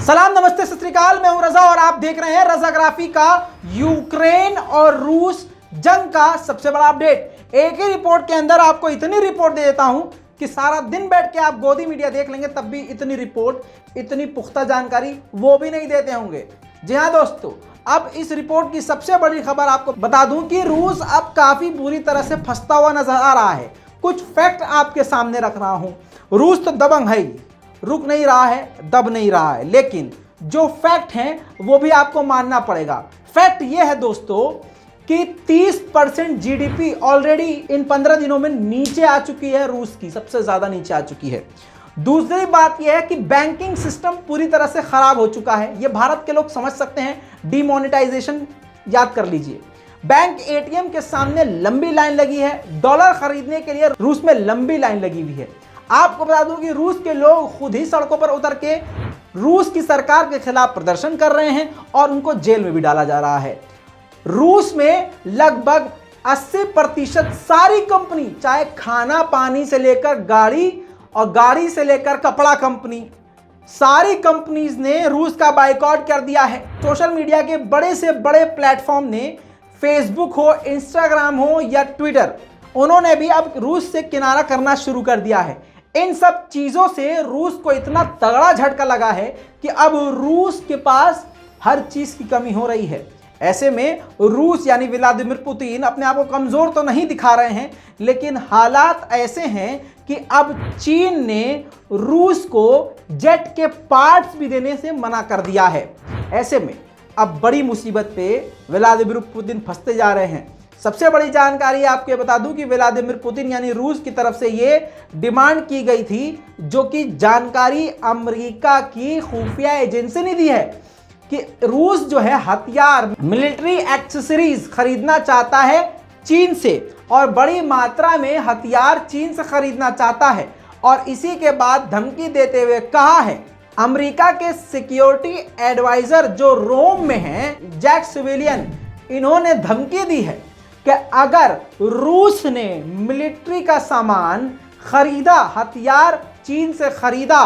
सलाम नमस्ते सत श्री अकाल, मैं हूं रजा और आप देख रहे हैं रजाग्राफी का यूक्रेन और रूस जंग का सबसे बड़ा अपडेट। एक ही रिपोर्ट के अंदर आपको इतनी रिपोर्ट दे देता हूं कि सारा दिन बैठ के आप गोदी मीडिया देख लेंगे तब भी इतनी रिपोर्ट, इतनी पुख्ता जानकारी वो भी नहीं देते होंगे। जी हां दोस्तों, अब इस रिपोर्ट की सबसे बड़ी खबर आपको बता दूं कि रूस अब काफी बुरी तरह से फंसता हुआ नजर आ रहा है। कुछ फैक्ट आपके सामने रख रहा हूं। रूस तो दबंग है, रुक नहीं रहा है, दब नहीं रहा है, लेकिन जो फैक्ट हैं वो भी आपको मानना पड़ेगा। फैक्ट ये है दोस्तों कि 30% जीडीपी ऑलरेडी इन 15 दिनों में नीचे आ चुकी है, रूस की सबसे ज्यादा नीचे आ चुकी है। दूसरी बात यह है कि बैंकिंग सिस्टम पूरी तरह से खराब हो चुका है। ये भारत के लोग समझ सकते हैं, डीमोनेटाइजेशन याद कर लीजिए। बैंक एटीएम के सामने लंबी लाइन लगी है, डॉलर खरीदने के लिए रूस में लंबी लाइन लगी हुई है। आपको बता दूं कि रूस के लोग खुद ही सड़कों पर उतर के रूस की सरकार के खिलाफ प्रदर्शन कर रहे हैं और उनको जेल में भी डाला जा रहा है। रूस में लगभग 80% सारी कंपनी, चाहे खाना पानी से लेकर गाड़ी और गाड़ी से लेकर कपड़ा कंपनी, सारी कंपनीज ने रूस का बायकॉट कर दिया है। सोशल मीडिया के बड़े से बड़े प्लेटफॉर्म ने, फेसबुक हो, इंस्टाग्राम हो या ट्विटर, उन्होंने भी अब रूस से किनारा करना शुरू कर दिया है। इन सब चीजों से रूस को इतना तगड़ा झटका लगा है कि अब रूस के पास हर चीज की कमी हो रही है। ऐसे में रूस यानी व्लादिमीर पुतिन अपने आप को कमजोर तो नहीं दिखा रहे हैं, लेकिन हालात ऐसे हैं कि अब चीन ने रूस को जेट के पार्ट्स भी देने से मना कर दिया है। ऐसे में अब बड़ी मुसीबत पे व्लादिमीर पुतिन फंसते जा रहे हैं। सबसे बड़ी जानकारी आपको बता दूं कि व्लादिमीर पुतिन यानी रूस की तरफ से ये डिमांड की गई थी, जो कि जानकारी अमेरिका की खुफिया एजेंसी ने दी है, कि रूस जो है हथियार, मिलिट्री एक्सेसरीज खरीदना चाहता है चीन से और बड़ी मात्रा में हथियार चीन से खरीदना चाहता है। और इसी के बाद धमकी देते हुए कहा है, अमेरिका के सिक्योरिटी एडवाइजर जो रोम में हैं, जैक सुलिवान, इन्होंने धमकी दी है कि अगर रूस ने मिलिट्री का सामान खरीदा, हथियार चीन से खरीदा,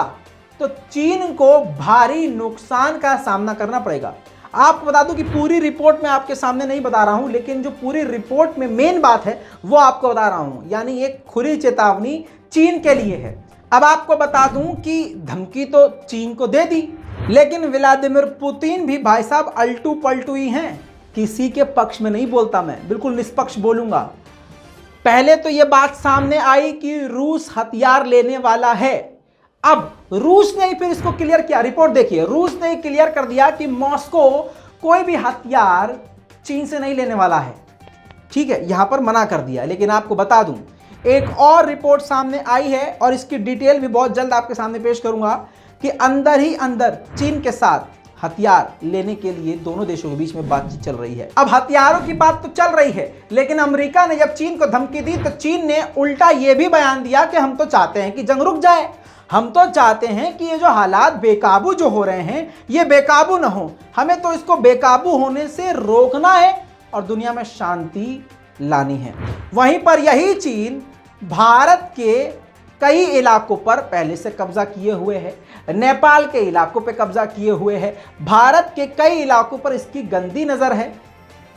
तो चीन को भारी नुकसान का सामना करना पड़ेगा। आपको बता दूं कि पूरी रिपोर्ट में आपके सामने नहीं बता रहा हूं, लेकिन जो पूरी रिपोर्ट में मेन बात है वो आपको बता रहा हूं, यानी एक खुली चेतावनी चीन के लिए है। अब आपको बता दूं कि धमकी तो चीन को दे दी, लेकिन व्लादिमीर पुतिन भी भाई साहब अल्टू पल्टू ही हैं। किसी के पक्ष में नहीं बोलता, मैं बिल्कुल निष्पक्ष बोलूंगा। पहले तो यह बात सामने आई कि रूस हथियार लेने वाला है। अब रूस ने फिर इसको क्लियर किया। रिपोर्ट देखिए, रूस ने क्लियर कर दिया कि मॉस्को कोई भी हथियार चीन से नहीं लेने वाला है। ठीक है, यहां पर मना कर दिया। लेकिन आपको बता दूं, एक और रिपोर्ट सामने आई है और इसकी डिटेल भी बहुत जल्द आपके सामने पेश करूंगा कि अंदर ही अंदर चीन के साथ हथियार लेने के लिए दोनों देशों के बीच में बातचीत चल रही है। अब हथियारों की बात तो चल रही है, लेकिन अमेरिका ने जब चीन को धमकी दी तो चीन ने उल्टा यह भी बयान दिया कि हम तो चाहते हैं कि जंग रुक जाए, हम तो चाहते हैं कि ये जो हालात बेकाबू जो हो रहे हैं ये बेकाबू ना हो, हमें तो इसको बेकाबू होने से रोकना है और दुनिया में शांति लानी है। वहीं पर यही चीन भारत के कई इलाकों पर पहले से कब्जा किए हुए है, नेपाल के इलाकों पे कब्जा किए हुए है, भारत के कई इलाकों पर इसकी गंदी नजर है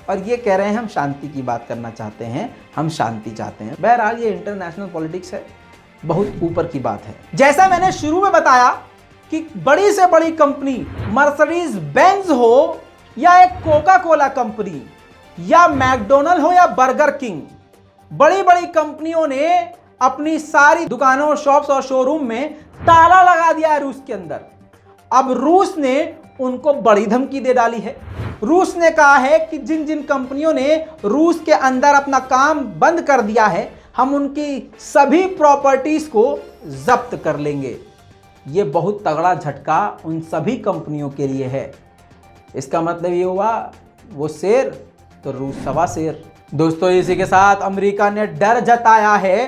और ये कह रहे हैं हम शांति की बात करना चाहते हैं, हम शांति चाहते हैं। बहरहाल ये इंटरनेशनल पॉलिटिक्स है, बहुत ऊपर की बात है। जैसा मैंने शुरू में बताया कि बड़ी से बड़ी कंपनी, मर्सिडीज बेंज हो या एक कोका कोला कंपनी या मैकडोनल्ड हो या बर्गर किंग, बड़ी बड़ी कंपनियों ने अपनी सारी दुकानों, शॉप्स और शोरूम में ताला लगा दिया है रूस के अंदर। अब रूस ने उनको बड़ी धमकी दे डाली है। रूस ने कहा है कि जिन जिन कंपनियों ने रूस के अंदर अपना काम बंद कर दिया है, हम उनकी सभी प्रॉपर्टीज को जब्त कर लेंगे। ये बहुत तगड़ा झटका उन सभी कंपनियों के लिए है। इसका मतलब ये हुआ, वो शेर तो रूस सवा शेर। दोस्तों, इसी के साथ अमेरिका ने डर जताया है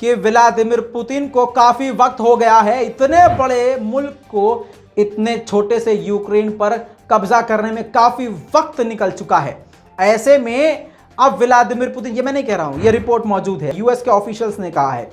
कि व्लादिमीर पुतिन को काफी वक्त हो गया है इतने बड़े मुल्क को, इतने छोटे से यूक्रेन पर कब्जा करने में काफी वक्त निकल चुका है। ऐसे में अब व्लादिमीर पुतिन, ये मैं नहीं कह रहा हूं, ये रिपोर्ट मौजूद है, यूएस के ऑफिशियल्स ने कहा है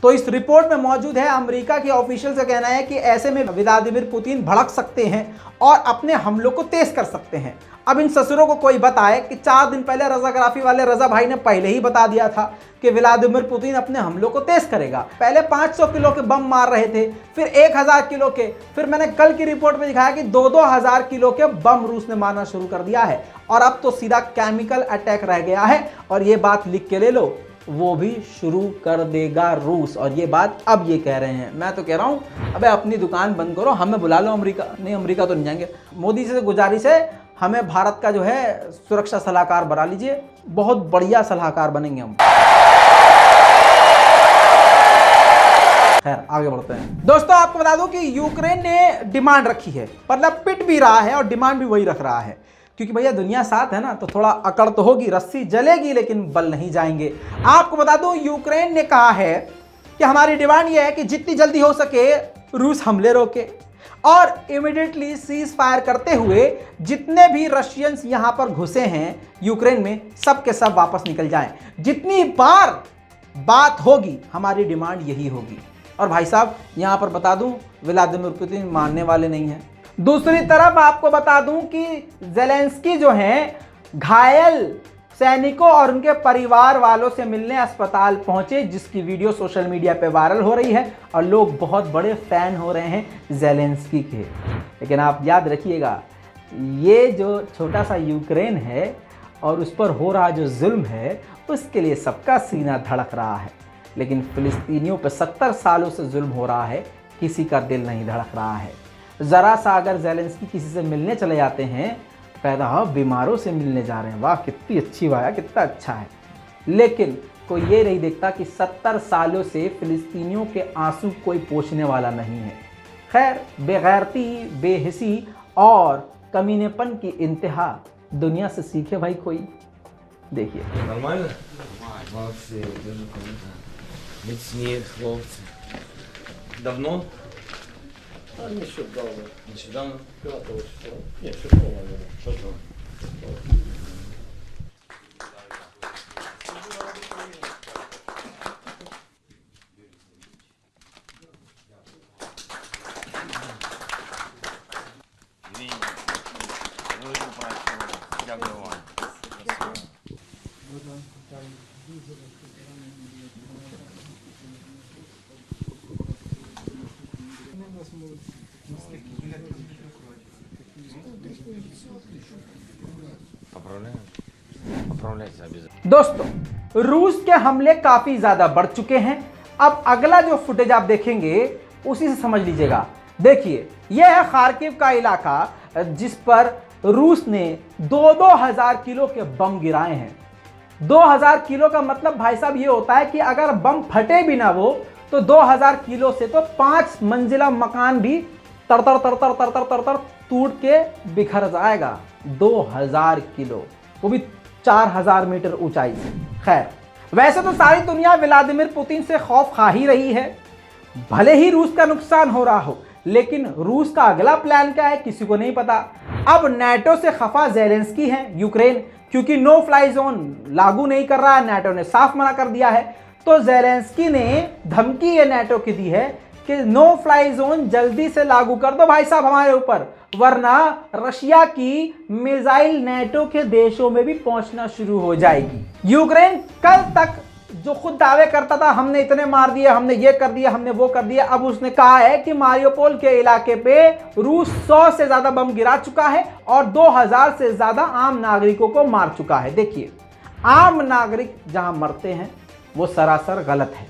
तो इस रिपोर्ट में मौजूद है, अमेरिका की ऑफिशियल का कहना है कि ऐसे में व्लादिमीर पुतिन भड़क सकते हैं और अपने हमलों को तेज कर सकते हैं। अब इन ससुरों को कोई बताए कि 4 दिन पहले रजाग्राफी वाले रजा भाई ने पहले ही बता दिया था कि व्लादिमीर पुतिन अपने हमलों को तेज करेगा। पहले 500 किलो के बम मार रहे थे, फिर 1000 किलो के, फिर मैंने कल की रिपोर्ट में दिखाया कि 2-2 हजार किलो के बम रूस ने मारना शुरू कर दिया है और अब तो सीधा केमिकल अटैक रह गया है। और ये बात लिख के ले लो, वो भी शुरू कर देगा रूस। और ये बात अब ये कह रहे हैं। मैं तो कह रहा हूं अबे अपनी दुकान बंद करो, हमें बुला लो अमेरिका। नहीं, अमेरिका तो नहीं जाएंगे। मोदी से गुजारिश है, हमें भारत का जो है सुरक्षा सलाहकार बना लीजिए, बहुत बढ़िया सलाहकार बनेंगे हम। खैर आगे बढ़ते हैं। दोस्तों आपको बता दूं कि यूक्रेन ने डिमांड रखी है, मतलब पिट भी रहा है और डिमांड भी वही रख रहा है, क्योंकि भैया दुनिया साथ है ना, तो थोड़ा अकड़ तो होगी, रस्सी जलेगी लेकिन बल नहीं जाएंगे। आपको बता दूं यूक्रेन ने कहा है कि हमारी डिमांड यह है कि जितनी जल्दी हो सके रूस हमले रोके और इमीडिएटली सीज फायर करते हुए जितने भी रशियंस यहां पर घुसे हैं यूक्रेन में, सब के सब वापस निकल जाएं। जितनी बार बात होगी हमारी डिमांड यही होगी। और भाई साहब यहां पर बता दूं व्लादिमीर पुतिन मानने वाले नहीं हैं। दूसरी तरफ आपको बता दूं कि ज़ेलेंस्की जो हैं घायल सैनिकों और उनके परिवार वालों से मिलने अस्पताल पहुंचे, जिसकी वीडियो सोशल मीडिया पे वायरल हो रही है और लोग बहुत बड़े फैन हो रहे हैं ज़ेलेंस्की के। लेकिन आप याद रखिएगा, ये जो छोटा सा यूक्रेन है और उस पर हो रहा जो जुल्म है, उसके लिए सबका सीना धड़क रहा है। लेकिन फिलिस्तीनियों पर 70 सालों से जुल्म हो रहा है, किसी का दिल नहीं धड़क रहा है। ज़रा सा अगर ज़ेलेंस्की किसी से मिलने चले जाते हैं, पैदा हो बीमारों से मिलने जा रहे हैं, वाह कितनी अच्छी बात है, कितना अच्छा है। लेकिन कोई ये नहीं देखता कि 70 सालों से फिलिस्तीनियों के आंसू कोई पोंछने वाला नहीं है। खैर, बेगैरती, बेहिसी और कमीनेपन की इंतहा दुनिया से सीखे भाई कोई। देखिए Нещодавно. Ні, що то. दोस्तों रूस के हमले काफी ज्यादा बढ़ चुके हैं। अब अगला जो फुटेज आप देखेंगे उसी से समझ लीजिएगा। देखिए यह है खार्किव का इलाका, जिस पर रूस ने 2-2 हजार किलो के बम गिराए हैं। 2000 किलो का मतलब भाई साहब ये होता है कि अगर बम फटे भी ना वो, तो 2000 किलो से तो 5 मंजिला मकान भी तरतर तरतर तरतर तरतर टूट के बिखर जाएगा। 2000 किलो, वो भी 4000 मीटर ऊंचाई से। खैर, वैसे तो सारी दुनिया व्लादिमीर पुतिन से खौफ खा ही रही है, भले ही रूस का नुकसान हो रहा हो, लेकिन रूस का अगला प्लान क्या है किसी को नहीं पता। अब नाटो से खफा ज़ेलेंस्की है यूक्रेन, क्योंकि नो फ्लाई जोन लागू नहीं कर रहा है, नाटो ने साफ मना कर दिया है। तो ज़ेलेंस्की ने धमकी ये नाटो की दी है कि नो फ्लाई जोन जल्दी से लागू कर दो भाई साहब हमारे ऊपर, वरना रशिया की मिसाइल नाटो के देशों में भी पहुंचना शुरू हो जाएगी। यूक्रेन कल तक जो खुद दावे करता था हमने इतने मार दिए, हमने ये कर दिया, हमने वो कर दिया, अब उसने कहा है कि मारियोपोल के इलाके पे रूस 100 से ज्यादा बम गिरा चुका है और 2000 से ज्यादा आम नागरिकों को मार चुका है। देखिए, आम नागरिक जहां मरते हैं वो सरासर गलत है।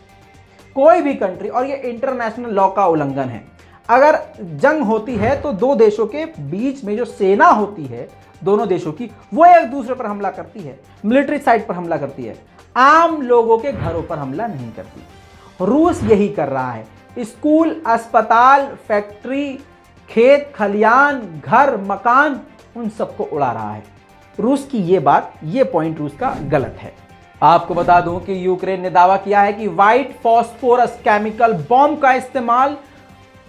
कोई भी कंट्री, और ये इंटरनेशनल लॉ का उल्लंघन है, अगर जंग होती है तो दो देशों के बीच में जो सेना होती है दोनों देशों की, वो एक दूसरे पर हमला करती है, मिलिट्री साइट पर हमला करती है, आम लोगों के घरों पर हमला नहीं करती। रूस यही कर रहा है। स्कूल, अस्पताल, फैक्ट्री, खेत खलियान, घर, मकान, उन सबको उड़ा रहा है। रूस की ये बात, ये पॉइंट रूस का गलत है। आपको बता दूं कि यूक्रेन ने दावा किया है कि व्हाइट फॉस्फोरस केमिकल बॉम्ब का इस्तेमाल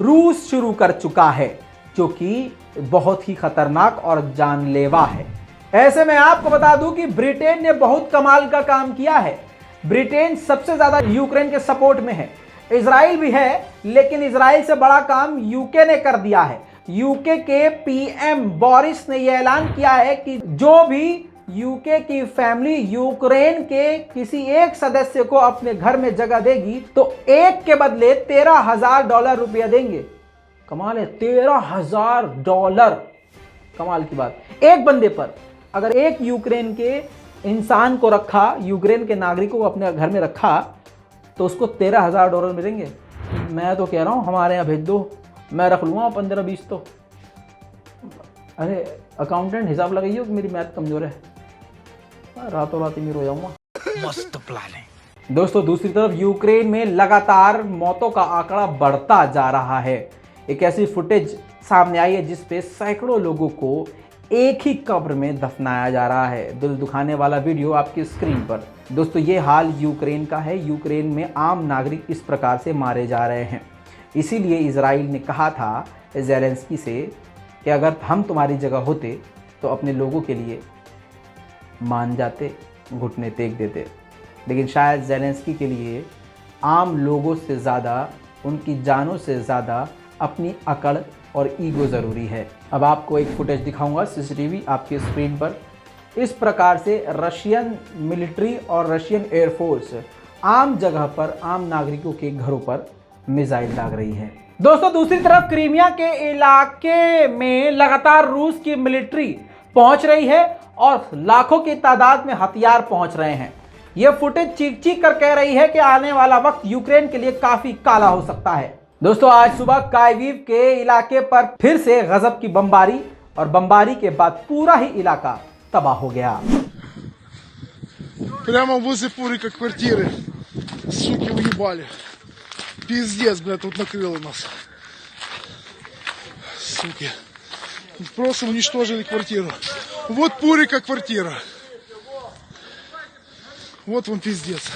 रूस शुरू कर चुका है, जो कि बहुत ही खतरनाक और जानलेवा है। ऐसे में आपको बता दूं कि ब्रिटेन ने बहुत कमाल का काम किया है। ब्रिटेन सबसे ज्यादा यूक्रेन के सपोर्ट में है। इजराइल भी है, लेकिन इजराइल से बड़ा काम यूके ने कर दिया है। यूके के पीएम बोरिस ने यह ऐलान किया है कि जो भी यूके की फैमिली यूक्रेन के किसी एक सदस्य को अपने घर में जगह देगी तो एक के बदले $13,000 रुपया देंगे। कमाल है, $13,000। कमाल की बात। एक बंदे पर अगर एक यूक्रेन के इंसान को रखा, यूक्रेन के नागरिकों को अपने घर में रखा तो उसको $13,000 मिलेंगे। मैं तो कह रहा हूँ हमारे यहाँ भेज दो, मैं रख लूँगा 15-20 तो। अरे अकाउंटेंट हिसाब लगाइए कि मेरी मैथ कमज़ोर है, रातों रात ही रो जाऊँगा। मस्त प्लान है। दोस्तों दूसरी तरफ यूक्रेन में लगातार मौतों का आंकड़ा बढ़ता जा रहा है। एक ऐसी फुटेज सामने आई है जिस पे सैकड़ों लोगों को एक ही कब्र में दफनाया जा रहा है। दिल दुखाने वाला वीडियो आपकी स्क्रीन पर। दोस्तों ये हाल यूक्रेन का है। यूक्रेन में आम नागरिक इस प्रकार से मारे जा रहे हैं। इसीलिए इजराइल ने कहा था ज़ेलेंस्की से कि अगर हम तुम्हारी जगह होते तो अपने लोगों के लिए मान जाते, घुटने टेक देते। लेकिन शायद ज़ेलेंस्की के लिए आम लोगों से ज़्यादा, उनकी जानों से ज़्यादा अपनी अकड़ और ईगो ज़रूरी है। अब आपको एक फुटेज दिखाऊंगा सीसीटीवी आपकी स्क्रीन पर। इस प्रकार से रशियन मिलिट्री और रशियन एयरफोर्स आम जगह पर, आम नागरिकों के घरों पर मिसाइल दाग रही है। दोस्तों दूसरी तरफ क्रीमिया के इलाके में लगातार रूस की मिलिट्री पहुंच रही है और लाखों की तादाद में हथियार पहुंच रहे हैं। यह फुटेज चीख चीख कर कह रही है कि आने वाला वक्त यूक्रेन के लिए काफी काला हो सकता है। दोस्तों आज सुबह कायवीव के इलाके पर फिर से गजब की बमबारी, और बमबारी के बाद पूरा ही इलाका तबाह हो गया। Прямо возле Пурика квартиры. Суки уебали. Пиздец, блядь, тут накрыло нас. Суки. Просто уничтожили квартиру. Вот Пурика квартира. Вот вам пиздец.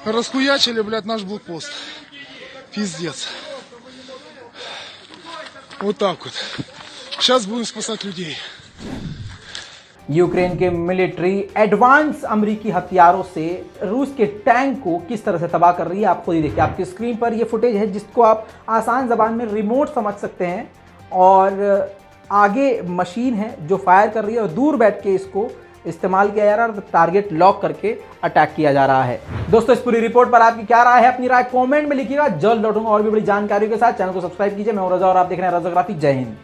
Расхуячили, блядь, наш блокпост. Пиздец. Вот так вот. Сейчас будем спасать людей. यूक्रेन के मिलिट्री एडवांस अमेरिकी हथियारों से रूस के टैंक को किस तरह से तबाह कर रही है आप खुद ही देखिए। आपकी स्क्रीन पर ये फुटेज है जिसको आप आसान ज़बान में रिमोट समझ सकते हैं, और आगे मशीन है जो फायर कर रही है और दूर बैठ के इसको इस्तेमाल किया जा रहा है और टारगेट लॉक करके अटैक किया जा रहा है। दोस्तों इस पूरी रिपोर्ट पर आपकी क्या राय है, अपनी राय कमेंट में लिखिएगा। जल्द लौटूंगा और भी बड़ी जानकारियों के साथ। चैनल को सब्सक्राइब कीजिए। मैं हूं रजा और आप देख रहे हैं रजाग्राफी। जय हिंद।